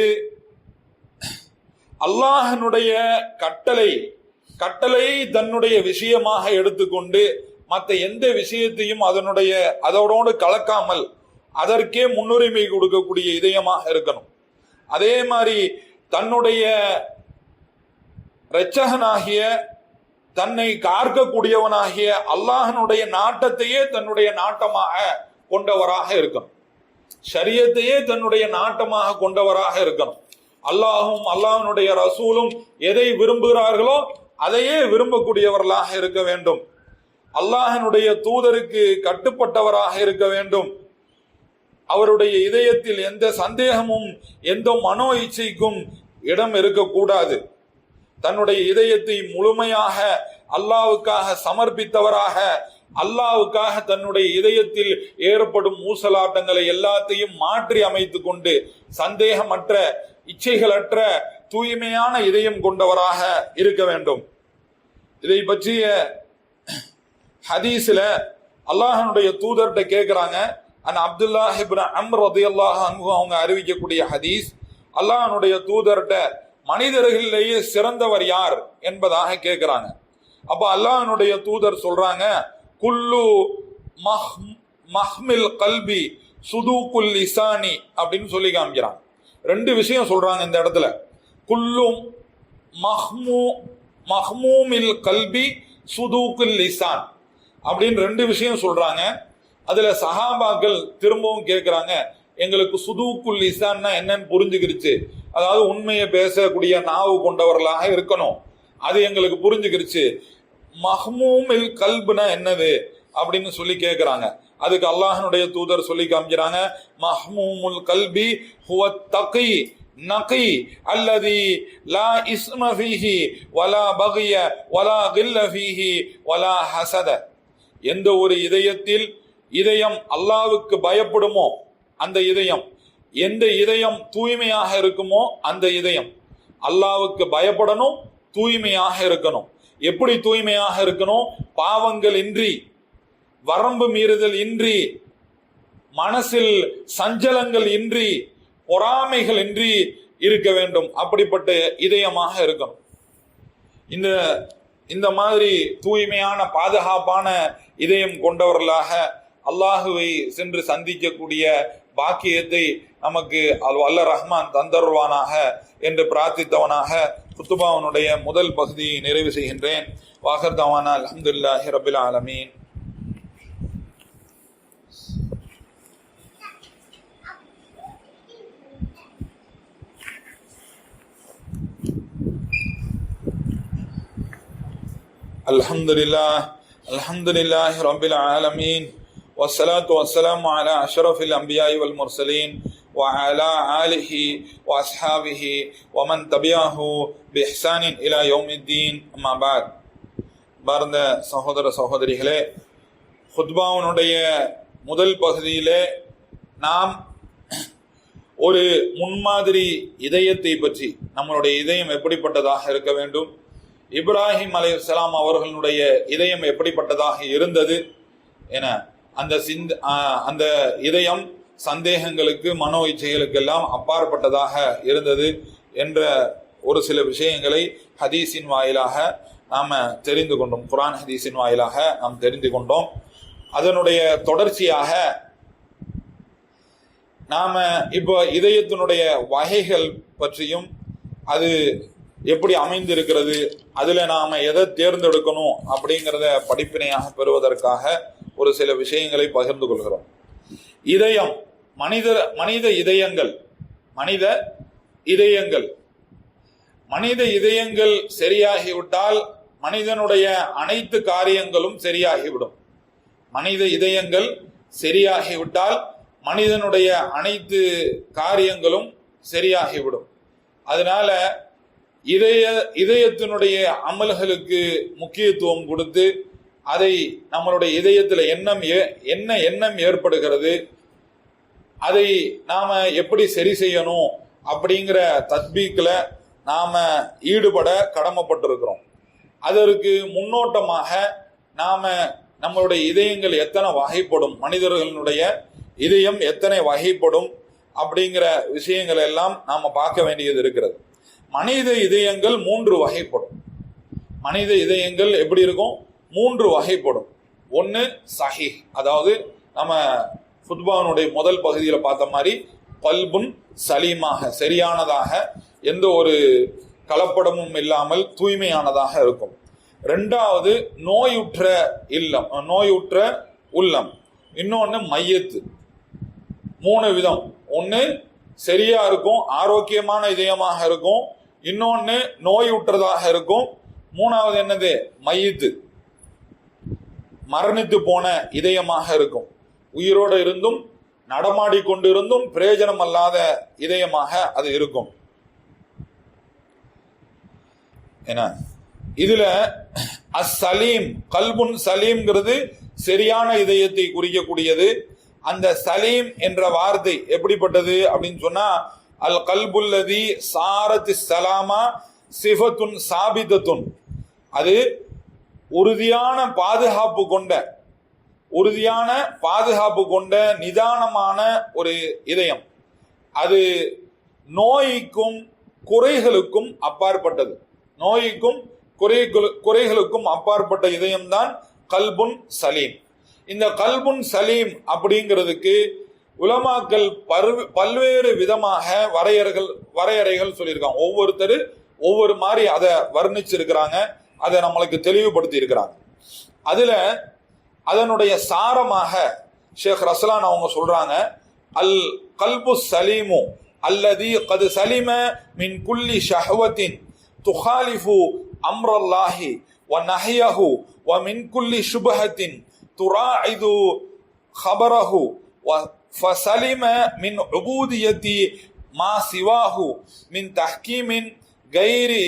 அல்லாஹனுடைய கட்டளை தன்னுடைய விஷயமாக எடுத்துக்கொண்டு மற்ற எந்த விஷயத்தையும் அதோடு கலக்காமல் அதற்கே முன்னுரிமை கொடுக்கக்கூடிய இதயமாக இருக்கணும். அதே மாதிரி தன்னுடைய இரட்சகனாகிய, தன்னை காக்கக்கூடியவனாகிய அல்லாஹனுடைய நாட்டத்தையே தன்னுடைய நாட்டமாக கொண்டவராக இருக்கணும். ஷரியத்தையே தன்னுடைய நாட்டமாக கொண்டவராக இருக்கணும். அல்லாஹும் அல்லாஹனுடைய ரசூலும் எதை விரும்புகிறார்களோ அதையே விரும்பக்கூடியவர்களாக இருக்க வேண்டும். அல்லாஹனுடைய தூதருக்கு கட்டுப்பட்டவராக இருக்க வேண்டும். அவருடைய இதயத்தில் எந்த சந்தேகமும் எந்த மனோ இச்சைக்கும் இடம் இருக்கக்கூடாது. தன்னுடைய இதயத்தை முழுமையாக அல்லாஹ்வுக்காக சமர்ப்பித்தவராக, அல்லாஹ்வுக்காக தன்னுடைய இதயத்தில் ஏற்படும் ஊசலாட்டங்களை எல்லாத்தையும் மாற்றி அமைத்துக் கொண்டு சந்தேகமற்ற, இச்சைகளற்ற, தூய்மையான இதயம் கொண்டவராக இருக்க வேண்டும். இதை பற்றிய ஹதீஸ்ல அல்லாஹனுடைய தூதர்கிட்ட கேட்கிறாங்க. அப்துல்லாஹ் இப்னு அம்ர் ரலியல்லாஹு அன்ஹு அவங்க அறிவிக்கக்கூடிய ஹதீஸ், அல்லாஹனுடைய தூதர்கிட்ட மனிதர்களிலேயே சிறந்தவர் யார் என்பதாக கேட்கிறாங்க. அப்ப அல்லாஹனுடைய தூதர் சொல்றாங்க, குல்லு மஹ்மில் கல்பி சுதூக்குல் லிசானி அப்படின்னு சொல்லி காமிக்கிறாங்க. ரெண்டு விஷயம் சொல்றாங்க இந்த இடத்துல. குல்லும் மஹ்மூமில் கல்பி சுதூக்குல் லிசான் அப்படின்னு ரெண்டு விஷயம் சொல்றாங்க. அதுல சஹாபாக்கள் திரும்பவும் கேட்கிறாங்க, எங்களுக்கு சுதூக்குல் லிசான்னா என்னன்னு புரிஞ்சுக்கிருச்சு, அதாவது உண்மையை பேசக்கூடிய நாவு கொண்டவர்களாக இருக்கணும், அது எங்களுக்கு புரிஞ்சுக்கிருச்சு. மஹ்மூமில் கல்புனா என்னது அப்படின்னு சொல்லி கேட்கிறாங்க. அதுக்கு அல்லாஹனுடைய தூதர் சொல்லி காமிக்கிறாங்க, மஹ்மூமுல் கல்பி ஹுவ தகி நகி அல்லதி லா இஸ்ம ஃபீஹி வலா பகிய வலா கில்ல ஃபீஹி வலா ஹஸத. எந்த ஒரு இதயம் அல்லாஹ்வுக்கு பயப்படுமோ அந்த இதயம், எந்த இதயம் தூய்மையாக இருக்குமோ அந்த இதயம் அல்லாஹ்வுக்கு பயப்படணும், தூய்மையாக இருக்கணும். எப்படி தூய்மையாக இருக்கணும்? பாவங்கள் இன்றி, வரம்பு மீறுதல் இன்றி, மனசில் சஞ்சலங்கள் இன்றி, பொறாமைகள் இன்றி இருக்க வேண்டும். அப்படிப்பட்ட இதயமாக இருக்கணும். இந்த மாதிரி தூய்மையான பாதுகாப்பான இதயம் கொண்டவர்களாக அல்லாஹுவை சென்று சந்திக்கக்கூடிய பாக்கியத்தை நமக்கு வல்ல ரஹ்மான் தந்தருவானாக என்று பிரார்த்தித்தவனாக குத்துபாவனுடைய முதல் பகுதியை நிறைவு செய்கின்றேன். வாஹர் தவானா அல்ஹம்துலில்லாஹி ரப்பில் ஆலமீன். அல்ஹம்துலில்லாஹி ரப்பில் ஆலமீன். والصلاة والسلام على أشرف الأنبياء والمرسلين وعلى آله وأصحابه ومن تبعه بإحسان إلى يوم الدين أما بعد. பார்ந்த சகோதர சகோதரிகளே, ஹுத்பாவுடைய முதல் பகுதியிலே நாம் ஒரு முன்மாதிரி இதயத்தை பற்றி, நம்மளுடைய இதயம் எப்படிப்பட்டதாக இருக்க வேண்டும், இப்ராஹிம் அலைஹிஸ்ஸலாம் அவர்களுடைய இதயம் எப்படிப்பட்டதாக இருந்தது என அந்த இதயம் சந்தேகங்களுக்கு மனோ இச்சைகளுக்கெல்லாம் அப்பாற்பட்டதாக இருந்தது என்ற ஒரு சில விஷயங்களை ஹதீஸின் வாயிலாக நாம் தெரிந்து கொண்டோம். குர்ஆன் ஹதீஸின் வாயிலாக நாம் தெரிந்து கொண்டோம். அதனுடைய தொடர்ச்சியாக நாம இப்போ இதயத்தினுடைய வகைகள் பற்றியும் அது எப்படி அமைந்திருக்கிறது, அதுல நாம எதை தேர்ந்தெடுக்கணும் அப்படிங்கிறத படிப்பினையாக பெறுவதற்காக ஒரு சில விஷயங்களை பகிர்ந்து கொள்கிறோம். இதயம், மனித இதயங்கள் சரியாகிவிட்டால் மனிதனுடைய அனைத்து காரியங்களும் சரியாகிவிடும். மனித இதயங்கள் சரியாகிவிட்டால் மனிதனுடைய அனைத்து காரியங்களும் சரியாகிவிடும். அதனால இதயத்தினுடைய அமல்களுக்கு முக்கியத்துவம் கொடுத்து அதை நம்மளுடைய இதயத்தில் என்ன எண்ணம் ஏற்படுகிறது, அதை நாம எப்படி சரி செய்யணும் அப்படிங்கிற தத்பீக்ல நாம ஈடுபட கடமைப்பட்டிருக்கிறோம். அதற்கு முன்னோட்டமாக நம்மளுடைய இதயங்கள் எத்தனை வகைப்படும், மனிதர்களுடைய இதயம் எத்தனை வகைப்படும் அப்படிங்கிற விஷயங்கள் எல்லாம் நாம பார்க்க வேண்டியது இருக்கிறது. மனித இதயங்கள் 3 வகைப்படும். மனித இதயங்கள் எப்படி இருக்கும்? 3 வகைப்படும். ஒன்று சஹீஹ், அதாவது நம்ம ஃபுட்பானுடைய முதல் பகுதியில் பார்த்த மாதிரி கல்புன் சலீமாக, சரியானதாக, எந்த ஒரு கலப்படமும் இல்லாமல் தூய்மையானதாக இருக்கும். 2வது நோயுற்ற உள்ளம். இன்னொன்று மையத்து. 3 விதம். ஒன்று சரியா இருக்கும், ஆரோக்கியமான இதயமாக இருக்கும். இன்னொன்று நோயுற்றதாக இருக்கும். 3வது என்னது? மையத்து, மரணித்து போன இதயமாக இருக்கும். உயிரோடு இருந்தும் நடமாடி கொண்டிருந்தும் பிரயோஜனம் அல்லாத இதயமாக அது இருக்கும். என்ன இதுல அஸ்ஸலீம், கல்புன் சலீம்ங்கிறது சரியான இதயத்தை குறிக்கக்கூடியது. அந்த சலீம் என்ற வார்த்தை எப்படிப்பட்டது அப்படின்னு சொன்னா, அல் கல்புல்லதி சாரத் சலாமா சிஃபத்துன் சாபிதத்துன், அது உறுதியான பாதுகாப்பு கொண்ட நிதானமான ஒரு இதயம். அது நோய்க்கும் குறைகளுக்கும் அப்பாற்பட்டது. நோய்க்கும் குறைகளுக்கும் அப்பாற்பட்ட இதயம்தான் கல்புன் சலீம். இந்த கல்புன் சலீம் அப்படிங்கிறதுக்கு உலமாக்கள் பல்வேறு விதமாக வரையறைகள் சொல்லியிருக்காங்க. ஒவ்வொருத்தர் ஒவ்வொரு மாதிரி அதை வர்ணிச்சிருக்கிறாங்க, அதை நம்மளுக்கு தெளிவுபடுத்தி இருக்கிறாங்க. அதுல அதனுடைய சாரமாக ஷேக் ரஸ்லான் அவங்க சொல்றாங்க, அல் கல்பு சலீமு அல்லதி கது சலிம மின் குல்லி ஷஹ்வத்தின் துஹாலிஃபு அம்ரல்லாஹி வ நஹ்யஹு வ மின் குல்லி ஷுபஹத்தின் துராஇது ஹபரஹு வ ஃபஸலிம மின் உபூதியத்தி மா சிவாஹு மின் தஹ்கீமின் கைரி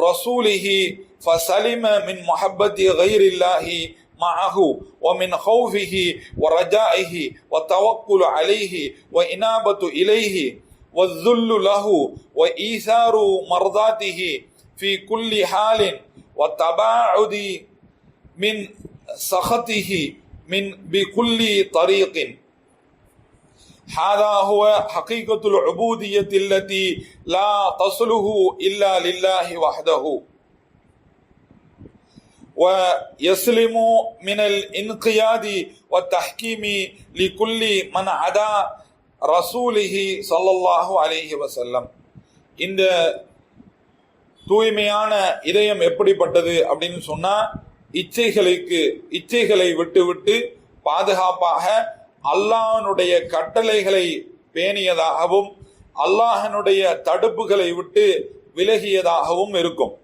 ரசூலிஹி ஃபஸலிம மின் முஹப்பத்தி கைரில்லாஹி معه ومن خوفه ورجائه والتوكل عليه وإنابة إليه والذل له وإيثار مرضاته في كل حال والتباعد من سخطه بكل طريق. هذا هو حقيقة العبودية التي لا تصله إلا لله وحده. ويسلم من الانقياد والتحكيم لكل من عدا رسوله صلى الله عليه وسلم. இந்த தூய்மையான இதயம் எப்படிப்பட்டது அப்படின்னு சொன்னா, இச்சைகளை விட்டு பாதுகாப்பாக அல்லாஹ்வுடைய கட்டளைகளை பேணியதாகவும் அல்லாஹ்வுடைய தடுப்புகளை விட்டு விலகியதாகவும் இருக்கும்.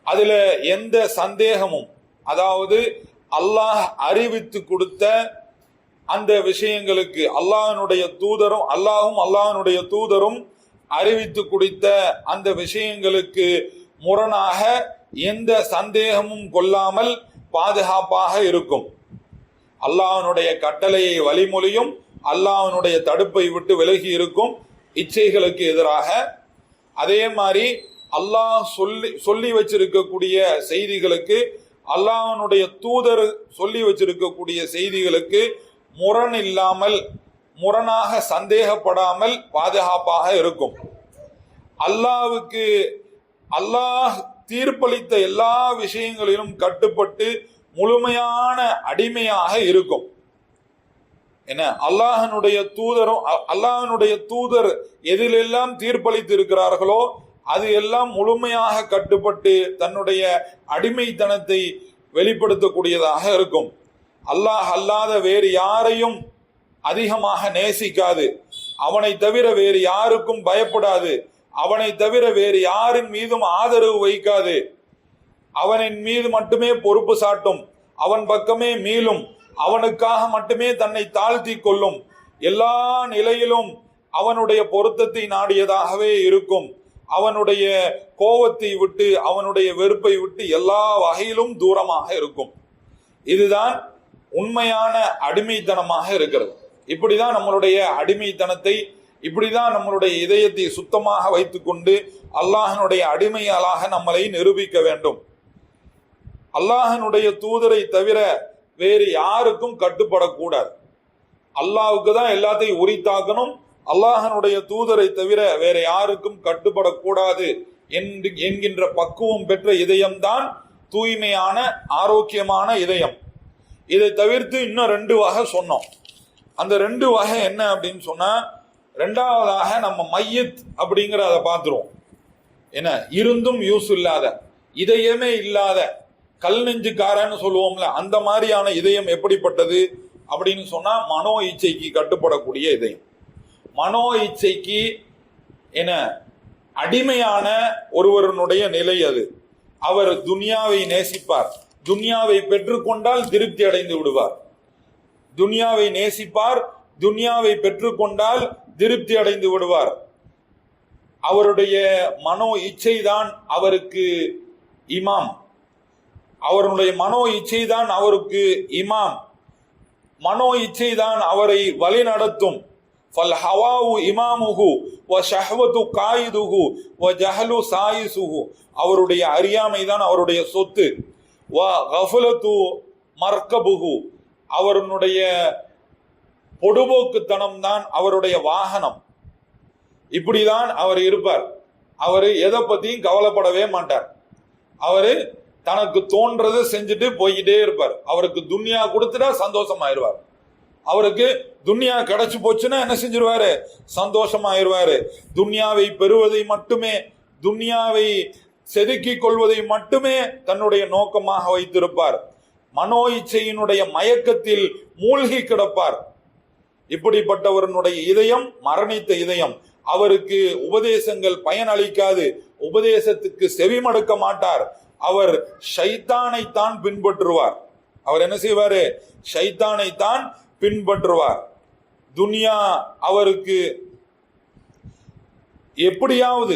அதுல எந்த சந்தேகமும், அதாவது அல்லாஹ் அறிவித்து கொடுத்த அந்த விஷயங்களுக்கு அல்லாஹும் அல்லாஹ்வுடைய தூதரும் அறிவித்து குடித்த அந்த விஷயங்களுக்கு முரணாக எந்த சந்தேகமும் கொள்ளாமல் பாதுகாப்பாக இருக்கும். அல்லாஹ்வுடைய கட்டளையை வழிமொழியும் அல்லாஹ்வுடைய தடுப்பை விட்டு விலகி இருக்கும் இச்சைகளுக்கு எதிராக. அதே மாதிரி அல்லாஹ் சொல்லி வச்சிருக்கக்கூடிய செய்திகளுக்கு, அல்லாஹ்வுடைய தூதர் சொல்லி வச்சிருக்கக்கூடிய செய்திகளுக்கு முரண் இல்லாமல், முரணாக சந்தேகப்படாமல் பாதுகாப்பாக இருக்கும். அல்லாஹ் தீர்ப்பளித்த எல்லா விஷயங்களிலும் கட்டுப்பட்டு முழுமையான அடிமையாக இருக்கும். என்ன, அல்லாஹ்வுடைய தூதர் எதிலெல்லாம் தீர்ப்பளித்து இருக்கிறார்களோ அது எல்லாம் முழுமையாக கட்டுப்பட்டு தன்னுடைய அடிமைத்தனத்தை வெளிப்படுத்தக்கூடியதாக இருக்கும். அல்லாஹ் அல்லாத வேறு யாரையும் அதிகமாக நேசிக்காது, அவனை தவிர வேறு யாருக்கும் பயப்படாது, அவனை தவிர வேறு யாரின் மீதும் ஆதரவு வைக்காது, அவனின் மீது மட்டுமே பொறுப்பு சாட்டும், அவன் பக்கமே மீளும், அவனுக்காக மட்டுமே தன்னை தாழ்த்தி கொள்ளும், எல்லா நிலையிலும் அவனுடைய பொருத்தத்தை நாடியதாகவே இருக்கும், அவனுடைய கோபத்தை விட்டு அவனுடைய வெறுப்பை விட்டு எல்லா வகையிலும் தூரமாக இருக்கும். இதுதான் உண்மையான அடிமைத்தனமாக இருக்கிறது. இப்படிதான் நம்மளுடைய அடிமைத்தனத்தை, இப்படிதான் நம்மளுடைய இதயத்தை சுத்தமாக வைத்துக்கொண்டு அல்லாஹ்வுடைய அடிமையாளாக நம்மளை நிரூபிக்க வேண்டும். அல்லாஹ்வுடைய தூதரை தவிர வேறு யாருக்கும் கட்டுப்படக்கூடாது. அல்லாஹ்வுக்கு தான் எல்லாத்தையும் உரித்தாக்கணும். அல்லாஹ்வுடைய தூதரை தவிர வேற யாருக்கும் கட்டுப்படக்கூடாது என்கின்ற பக்குவம் பெற்ற இதயம்தான் தூய்மையான ஆரோக்கியமான இதயம். இதை தவிர்த்து இன்னும் 2 வகை சொன்னோம். அந்த 2 வகை என்ன அப்படின்னு சொன்னா, 2வதாக நம்ம மையத் அப்படிங்கிறத பார்த்துருவோம். என்ன, இருந்தும் யூஸ் இல்லாத, இதயமே இல்லாத கல் நெஞ்சுக்காரன்னு சொல்லுவோம்ல, அந்த மாதிரியான இதயம் எப்படிப்பட்டது அப்படின்னு சொன்னா, மனோ இச்சைக்கு கட்டுப்படக்கூடிய இதயம். மனோ இச்சைக்கு என அடிமையான ஒருவருடைய நிலை அது. அவர் துனியாவை நேசிப்பார், துனியாவை பெற்றுக்கொண்டால் திருப்தி அடைந்து விடுவார். துனியாவை நேசிப்பார், துனியாவை பெற்றுக்கொண்டால் திருப்தி அடைந்து விடுவார். அவருடைய மனோ இச்சைதான் அவருக்கு இமாம். அவருடைய மனோ இச்சைதான் அவருக்கு இமாம். மனோ இச்சைதான் அவரை வழி நடத்தும். அவருடைய அறியாமை தான் அவருடைய சொத்து. அவருடைய பொடுபோக்குத்தனம் தான் அவருடைய வாகனம். இப்படிதான் அவர் இருப்பார். அவரு எதை பத்தியும் கவலைப்படவே மாட்டார். அவரு தனக்கு தோன்றதை செஞ்சுட்டு போய்கிட்டே இருப்பார். அவருக்கு துன்யா கொடுத்துட்டா சந்தோஷமாயிருவார். அவருக்கு துன்யா கிடைச்சு போச்சுன்னா என்ன செஞ்சிருவாரு, சந்தோஷமாயிருவாரு. துன்யாவை பெறுவதை மட்டுமே, துன்யாவை செதுக்கிக் கொள்வதை மட்டுமே தன்னுடைய நோக்கமாக வைத்திருப்பார். மனோ இச்சையினுடைய மயக்கத்தில் மூழ்கி கிடப்பார். இப்படிப்பட்டவருடைய இதயம் மரணித்த இதயம். அவருக்கு உபதேசங்கள் பயனளிக்காது, உபதேசத்துக்கு செவிமடுக்க மாட்டார். அவர் ஷைத்தானைத்தான் பின்பற்றுவார். அவர் என்ன செய்வாரு, ஷைத்தானைத்தான் பின்பற்றுவார். துனியா அவருக்கு எப்படியாவது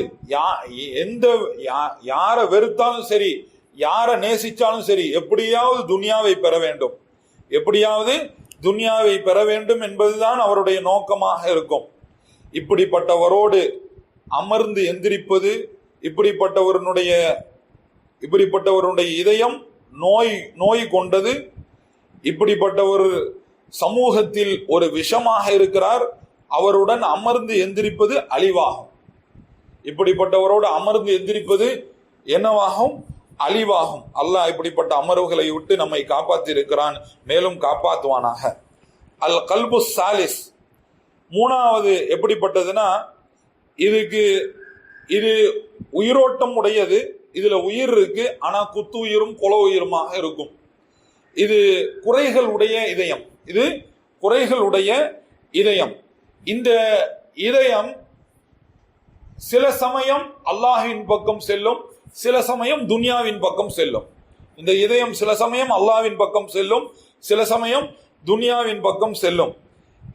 யாரை வெறுத்தாலும் சரி, யாரை நேசிச்சாலும் சரி, எப்படியாவது துனியாவை பெற வேண்டும், எப்படியாவது துனியாவை பெற வேண்டும் என்பதுதான் அவருடைய நோக்கமாக இருக்கும். இப்படிப்பட்டவரோடு அமர்ந்து எந்திரிப்பது, இப்படிப்பட்டவருடைய இதயம் நோய் கொண்டது. இப்படிப்பட்ட ஒரு சமூகத்தில் ஒரு விஷமாக இருக்கிறார். அவருடன் அமர்ந்து எந்திரிப்பது அழிவாகும். இப்படிப்பட்டவரோடு அமர்ந்து எந்திரிப்பது என்னவாகும், அழிவாகும். அல்லாஹ் இப்படிப்பட்ட அமர்வுகளை விட்டு நம்மை காப்பாற்றி இருக்கிறான், மேலும் காப்பாற்றுவானாக. அல் கல்பு சாலிஸ், 3வது எப்படிப்பட்டதுன்னா, இது உயிரோட்டம் உடையது. இதுல உயிர் இருக்கு, ஆனா குத்து உயிரும் குல உயிருமாக இருக்கும். இது குறைகளுடைய இதயம். இது குறைகளுடைய இதயம். இந்த இதயம் சில சமயம் அல்லாஹ்வின் பக்கம் செல்லும், சில சமயம் துன்யாவின் பக்கம் செல்லும். இந்த இதயம் சில சமயம் அல்லாஹ்வின் பக்கம் செல்லும், சில சமயம் துனியாவின் பக்கம் செல்லும்.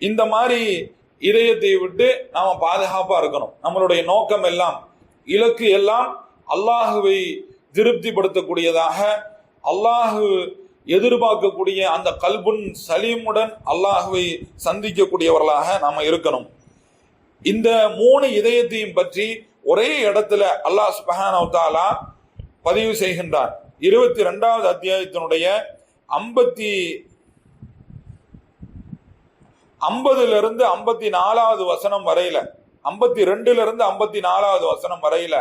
இந்த மாதிரி இதயத்தை விட்டு நாம பாதுகாப்பா இருக்கணும். நம்மளுடைய நோக்கம் எல்லாம், இலக்கு எல்லாம் அல்லாஹுவை திருப்திப்படுத்தக்கூடியதாக, அல்லாஹு எதிர்பார்க்கக்கூடிய அந்த கல்புன் சலீமுடன் அல்லாஹுவை சந்திக்கக்கூடியவர்களாக நாம இருக்கணும். இந்த 3 இதயத்தையும் பற்றி ஒரே இடத்துல அல்லாஹ் சுப்ஹானஹு வ தஆலா பதிவு செய்கின்றார். 22வது அத்தியாயத்தினுடைய 50லிருந்து 54வது வசனம் வரையில, 52லிருந்து 54வது வசனம் வரையில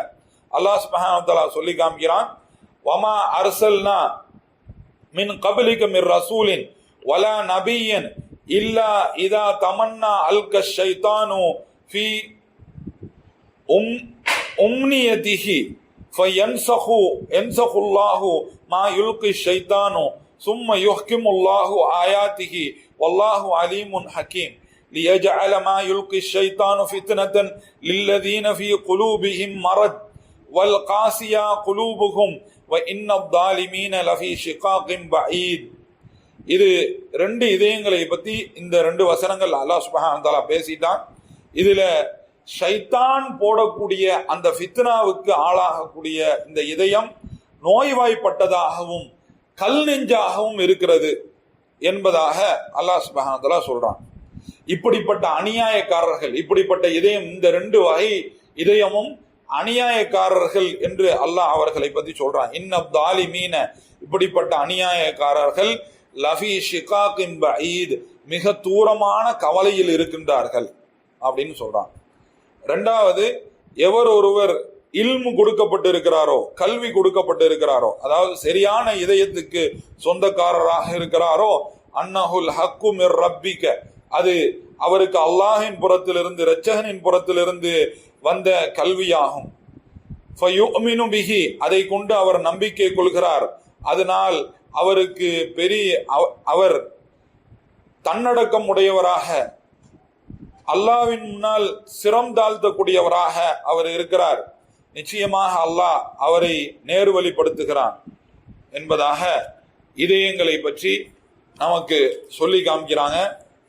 அல்லாஹ் சுப்ஹானஹு வ தஆலா சொல்லி காமிக்கிறான். வமா அர்சல்னா மின் கப்லிக மிர் ரசூலின் வலா நபிய்யன் இல்லா இதா தமன்னா அல்க ஷைத்தானு ஃபீ உம்னியதிஹி ஃபயன்ஸஹுல்லாஹு மா யுல்கி ஷைத்தானு சும்ம யுஹ்கிமுல்லாஹு ஆயாத்திஹி வல்லாஹு அலீமுன் ஹக்கீம் லியஜஅல மா யுல்கி ஷைத்தானு ஃபித்னதன் லில்லதீன ஃபீ குலூபிஹிம் மரத் வல் காசியா குலூபுஹும் வ இன்னல் ஸாலிமீன லஃபீ ஷிகாகின் பஈத். இது 2 இதயங்களை பத்தி இந்த 2 வசனங்கள் அல்லாஹ் சுப்ஹானஹு வ தஆலா பேசிட்டான். இதுல ஷைத்தான் போடக்கூடிய அந்த ஃபித்னாவுக்கு ஆளாகக்கூடிய இந்த இதயம் நோய்வாய்ப்பட்டதாகவும் கல் நெஞ்சாகவும் இருக்கிறது என்பதாக அல்லாஹ் சுப்ஹானஹு வ தஆலா சொல்றான். இப்படிப்பட்ட அநியாயக்காரர்கள், இப்படிப்பட்ட இதயம், இந்த 2 வகை இதயமும் அநியாயக்காரர்கள் என்று அல்லாஹ் அவர்களை பத்தி சொல்றான். இன்னல் ஸாலிமீன, இப்படிப்பட்ட அநியாயக்காரர்கள் லஃபீ ஷிகாகின் பஈத், மிக தூரமான கவலையில் இருக்கின்றார்கள் அப்படின்னு சொல்றான். 2வது, எவர் ஒருவர் இல்மு கொடுக்கப்பட்டு இருக்கிறாரோ, கல்வி கொடுக்கப்பட்டு இருக்கிறாரோ, அதாவது சரியான இதயத்துக்கு சொந்தக்காரராக இருக்கிறாரோ, அன்னஹுல் ஹக்கு மிர் ரப்பிக, அது அவருக்கு அல்லாஹின் புறத்திலிருந்து, இரட்சகனின் புறத்திலிருந்து வந்த கல்வியாகும். ஃபயுமினு பிஹி, அதை கொண்டு அவர் நம்பிக்கை கொள்கிறார். அதனால் அவருக்கு அவர் தன்னடக்கம் உடையவராக, அல்லாஹ்வின் முன்னால் சிரம் தாழ்த்தக்கூடியவராக அவர் இருக்கிறார். நிச்சயமாக அல்லாஹ் அவரை நேர்வழிப்படுத்துகிறான் என்பதாக இதயங்களை பற்றி நமக்கு சொல்லி காமிக்கிறாங்க.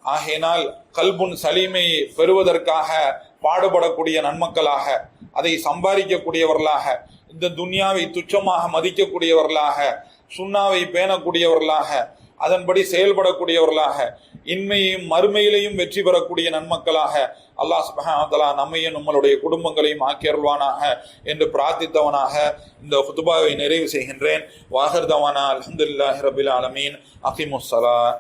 ஆகையினால் கல்புன் சலீமை பெறுவதற்காக பாடுபடக்கூடிய நன்மக்களாக, அதை சம்பாதிக்கக்கூடியவர்களாக, இந்த துன்யாவை துச்சமாக மதிக்கக்கூடியவர்களாக, சுன்னாவை பேணக்கூடியவர்களாக, அதன்படி செயல்படக்கூடியவர்களாக, இன்மையையும் மறுமையிலையும் வெற்றி பெறக்கூடிய நன்மக்களாக அல்லாஹ் சுப்ஹானஹு வ தஆலா நம்மையும் நம்மளுடைய குடும்பங்களையும் ஆக்கியருள்வானாக என்று பிரார்த்தித்தவனாக இந்த குதுபாவை நிறைவு செய்கின்றேன். வாஹிர் தவானா அல்ஹம்துலில்லாஹி ரப்பில் ஆலமீன். அகீமுஸ் ஸலாத்.